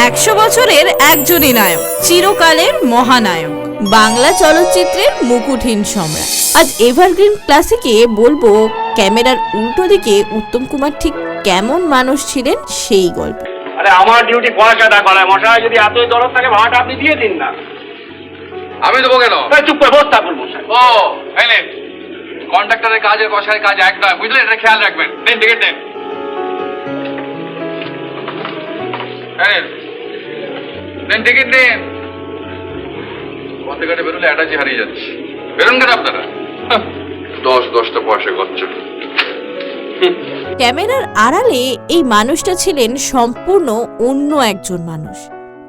100 বছরের একজনই নায়ক, চিরকালের মহানায়ক, বাংলা চলচ্চিত্রের মুকুটহীন সম্রাট। আজ এভারগ্রিন ক্লাসিকে বলবো ক্যামেরার উল্টো দিকে উত্তম কুমার ঠিক কেমন মানুষ ছিলেন সেই গল্প। আরে আমার ডিউটি পয়সাটা করায় মশাই, যদি এতই দরদ থাকে ভাড়াটা আপনি দিয়ে দিন না। আমি দেবো কেন? চুপ করে বস থাকুন মশাই। ও এলেন, কন্ট্রাক্টরের কাজের কষায় কাজ এক নয়, বুঝলেন? এটা খেয়াল রাখবেন। দিন টিকিট দেন। দেন টিকিট দেন। পথে ঘাটে বেরোলে অ্যাটাচি হারিয়ে যাচ্ছে। বেরোন কেন আপনারা? 10-10টা পয়সা খরচ। ক্যামেরার আড়ালে এই মানুষটা ছিলেন সম্পূর্ণ অন্য একজন মানুষ।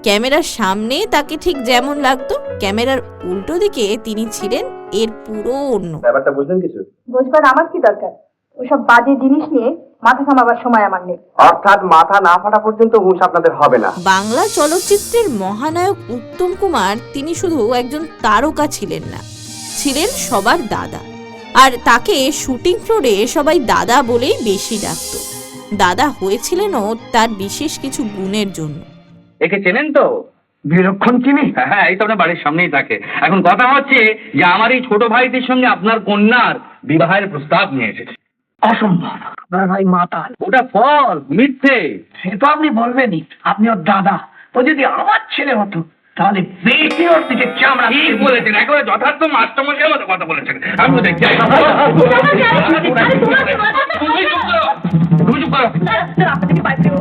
ক্যামেরার সামনে তাকে ঠিক যেমন লাগতো, ক্যামেরার উল্টো দিকে তিনি ছিলেন এর পুরো অন্য। ব্যাপারটা বুঝলেন কিছু? বুঝবার আমার কি দরকার? ওসব বাজে জিনিস নিয়ে মাথা ঘামাবার সময় আমার নেই। অর্থাৎ মাথা না ফাটা পর্যন্ত হুঁশ আপনাদের হবে না। বাংলা চলচ্চিত্রের মহানায়ক উত্তম কুমার তিনি শুধু একজন তারকা ছিলেন না, ছিলেন সবার দাদা। আর তাকে শুটিং ফ্লোরে সবাই দাদা বলেই বেশি ডাকত। দাদা হয়েছিলেনও তার বিশেষ কিছু গুণের জন্য। একে চেনেন তো? বিলক্ষণ চিনি। হ্যাঁ, এই তো আপনার বাড়ির সামনেই থাকে। এখন কথা হচ্ছে যে আমার এই ছোট ভাইটির সঙ্গে আপনার কন্যার বিবাহের প্রস্তাব নিয়ে এসেছে। অসম্ভব, আপনার ভাই মাতাল। ওটা ফল, মিথ্যে। সে তো আপনি বলবেনই, আপনি ওর দাদা। ও যদি আমার ছেলে হতো তাহলে বেশি ওর দিকে চামড়া। ঠিক বলেছেন, একেবারে যথার্থ মাস্টারমশাইয়ের মতো কথা বলেছেন। আমি তো দেখছি।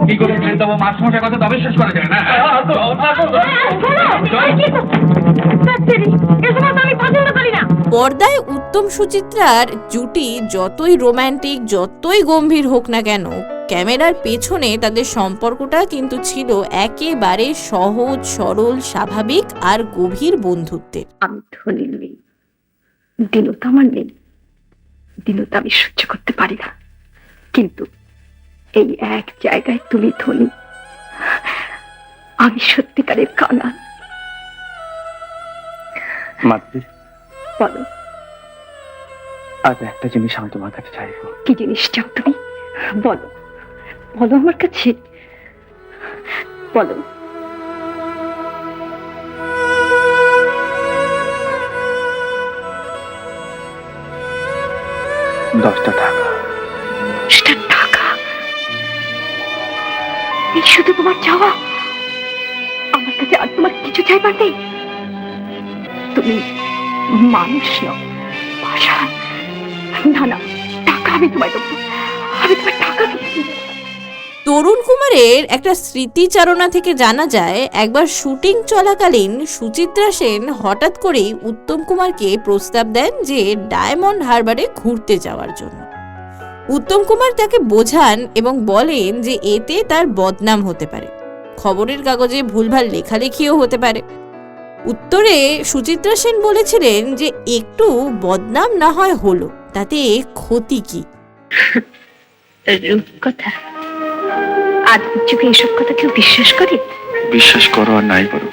কি করে ছেড়ে দেবো? মাস্টারমশাইয়ের কথা তবে শেষ করা যায় না। পর্দায় উত্তম সুচিত্রার জুটি যতই রোমান্টিক, যতই গম্ভীর হোক না কেন, ক্যামেরার পেছনে তাদের সম্পর্কটা কিন্তু ছিল একেবারে সহজ সরল, স্বাভাবিক আর গভীর বন্ধুত্বের। আমি ধনীর নেই, দীনতা আমার নেই, দীনতা আমি সহ্য করতে পারি না। কিন্তু এই এক জায়গায় তুমি ধনী, আমি সত্যিকারের কাঙাল। মাতৃ, বলো, আজ একটা জিনিস আমি তোমার কাছে চাইবো। কি জিনিস চাও তুমি? বলো, বলো আমার কাছে, বলো। 10টা টাকা। সেটা টাকা? এই শুধু তোমার চাওয়া? আমার কাছে আর তোমার কিছু চাইবার নেই? তুমি মানুষ নও, ভাষা। না না, টাকা আমি তোমায় দেবো, আমি তোমার টাকা দিচ্ছি। তরুণ কুমারের একটা স্মৃতিচারণা থেকে জানা যায়, একবার শুটিং চলাকালীন সুচিত্রা সেন হঠাৎ করেই উত্তম কুমারকে প্রস্তাব দেন যে ডায়মন্ড হারবারে ঘুরতে যাওয়ার জন্য। উত্তম কুমার তাকে বোঝান এবং বলেন যে এতে তার বদনাম হতে পারে, খবরের কাগজে ভুলভাল লেখালেখিও হতে পারে। উত্তরে সুচিত্রা সেন বলেছিলেন যে একটু বদনাম না হয় হলো, তাতে ক্ষতি কি? কথা আজ যুগে এসব কথা কেউ বিশ্বাস করে? বিশ্বাস করো আর নাই করো,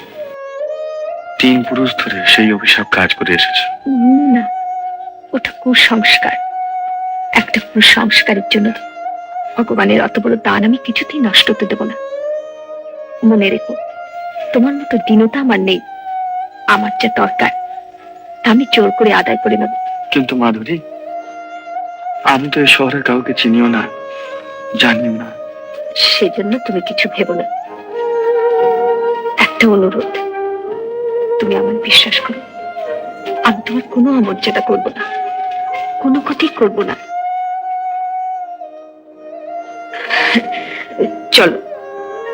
3 পুরুষ ধরে সেই অভিশাপ কাজ করে এসেছে। না, ওটা কুসংস্কার। একটা কুসংস্কারের জন্য ভগবানের অত বড় দান আমি কিছুতেই নষ্ট হতে দেব না। মনে রেখো, তোমার মতো দীনতা আমার নেই। আমার যে দরকার আমি জোর করে আদায় করে নেব। কিন্তু মাধুরী, আমি তো এই শহরের কাউকে চিনিও না, জানিও না। সেজন্য তুমি কিছু ভেবো না। একটা অনুরোধ, তুমি আমার বিশ্বাস করো, আমি তোমার কোনো অমর্যাদা করবো না, কোনো ক্ষতি করবো না। চলো,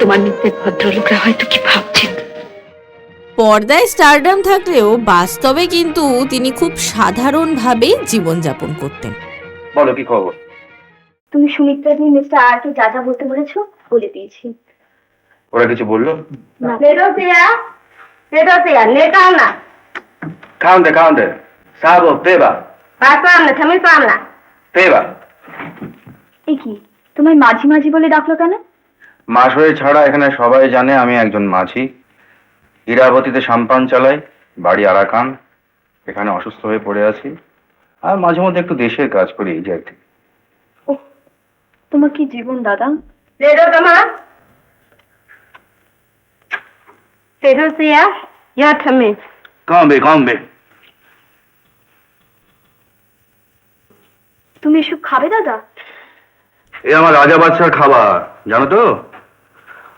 তোমার মধ্যে ভদ্রলোকরা হয়তো কি ভাবছেন। পর্দায় স্টারডাম থাকলেও বাস্তবে কিন্তু তিনি খুব সাধারণভাবে জীবনযাপন করতেন। বলো কি খবর? তুমি সুমিত্রা দি মিস্টার আর কে যা যা বলতে বলেছো বলে দিয়েছি। ওরা কিছু বললো? কাউন্টে সাবো পেবা পেবা। এ কি, তোমায় মাঝি মাঝি বলে ডাকলো কেন? মাসুরে ছাড়া এখানে সবাই জানে আমি একজন মাঝি। ইরাবতীতে সাম্পান চালাই, বাড়ি আরাকান। এখানে অসুস্থ হয়ে পড়ে আছি আর মাঝে মধ্যে একটু দেশের কাজ করি, এই যে আর কি। তোমার কি জীবন দাদা। Peter siya? Ja, Tommy. কমবে তুমি এসব খাবে দাদা? এ আমার রাজা বাদশার খাবার, জানো তো?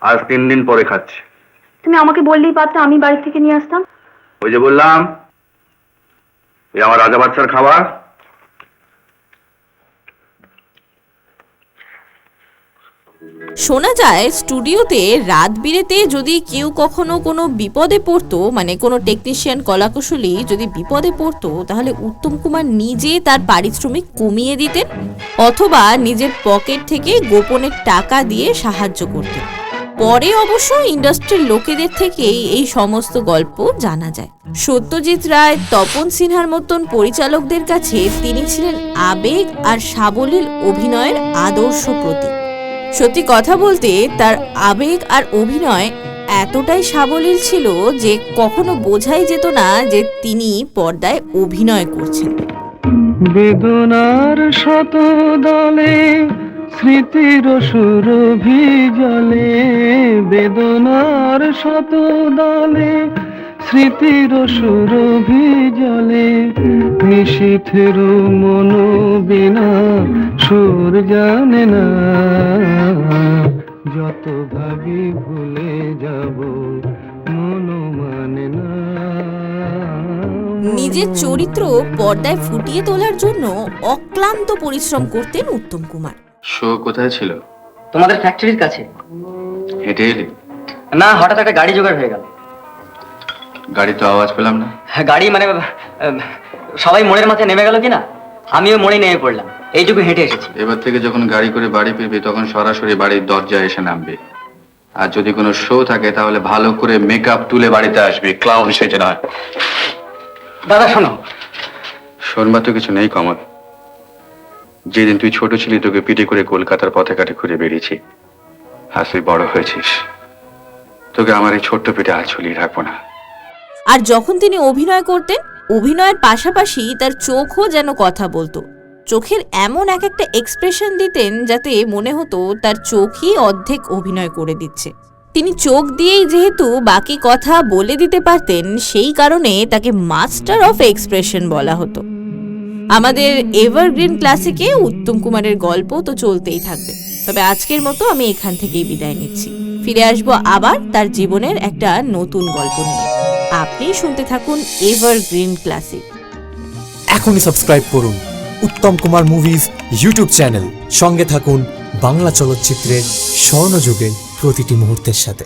আজ 3 দিন পরে খাচ্ছি। তুমি আমাকে বললেই পারতে, আমি বাড়ি থেকে নিয়ে আসতাম। ওই যে বললাম, এ আমার রাজা বাদশার খাবার। শোনা যায় স্টুডিওতে রাত বিরেতে যদি কেউ কখনো কোনো বিপদে পড়তো, মানে কোনো টেকনিশিয়ান কলাকুশলী যদি বিপদে পড়তো, তাহলে উত্তম কুমার নিজে তার পারিশ্রমিক কমিয়ে দিতেন অথবা নিজের পকেট থেকে গোপনে টাকা দিয়ে সাহায্য করতেন। পরে অবশ্য ইন্ডাস্ট্রির লোকেদের থেকেই এই সমস্ত গল্প জানা যায়। সত্যজিৎ রায়, তপন সিনহার মতন পরিচালকদের কাছে তিনি ছিলেন আবেগ আর সাবলীল অভিনয়ের আদর্শ প্রতীক। সত্যি কথা বলতে তার আবেগ আর অভিনয় এতটাই সাবলীল ছিল যে কখনো বোঝাই যেত না যে তিনি পর্দায় অভিনয় করছেন। বেদনার শত দলে স্মৃতির সুরভি জলে, বেদনার শত দলে স্মৃতির সুরভি জলে, নিশীথের মন বিনা সুর জানে না, যত ভাবি ভুলে যাব মন মানে না। নিজের চরিত্র পর্দায় ফুটিয়ে তোলার জন্য অক্লান্ত পরিশ্রম করতেন উত্তম কুমার। শো কোথায় ছিল? তোমাদের ফ্যাক্টরির কাছে। হেঁটে এলি? না, হঠাৎ একটা গাড়ি জোগাড় হয়ে গেল। গাড়ি তো আওয়াজ পেলাম না। গাড়ি মানে সবাই মোড়ের মাথায় নেমে গেল কিনা, আমিও মোড়ে নেমে পড়লাম, এইটুকু হেঁটে এসেছি। এবার থেকে যখন গাড়ি করে বাড়ি ফিরবি তখন সরাসরি বাড়ির দরজায় এসে নামবি। আর যদি কোনো শো থাকে তাহলে ভালো করে মেকআপ তুলে বাড়িতে আসবি, ক্লাউন সেজে নয়। দাদা শোনো। শোনবার তো কিছু নেই কমল। যেদিন তুই ছোট ছিলি তোকে পিঠে করে কলকাতার পথে ঘাটে ঘুরে বেরিয়েছি। আজ তুই বড় হয়েছিস, তোকে আমার এই ছোট্ট পিঠে আর ঝুলিয়ে রাখবো না। আর যখন তিনি অভিনয় করতেন, অভিনয়ের পাশাপাশি তার চোখও যেন কথা বলতো। চোখের এমন এক একটা এক্সপ্রেশন দিতেন যাতে মনে হতো তার চোখই অর্ধেক অভিনয় করে দিচ্ছে। তিনি চোখ দিয়েই যেহেতু বাকি কথা বলে দিতে পারতেন, সেই কারণে তাকে মাস্টার অফ এক্সপ্রেশন বলা হতো। আমাদের এভারগ্রিন ক্লাসিকে উত্তম কুমারের গল্প তো চলতেই থাকবে, তবে আজকের মতো আমি এখান থেকেই বিদায় নিচ্ছি। ফিরে আসবো আবার তার জীবনের একটা নতুন গল্প নিয়ে। আপনি শুনতে থাকুন এভারগ্রিন ক্লাসিক। এখনই সাবস্ক্রাইব করুন Uttam Kumar movies YouTube channel. সঙ্গে থাকুন বাংলা চলচ্চিত্রের স্বর্ণযুগে প্রতিটি মুহূর্তের সাথে।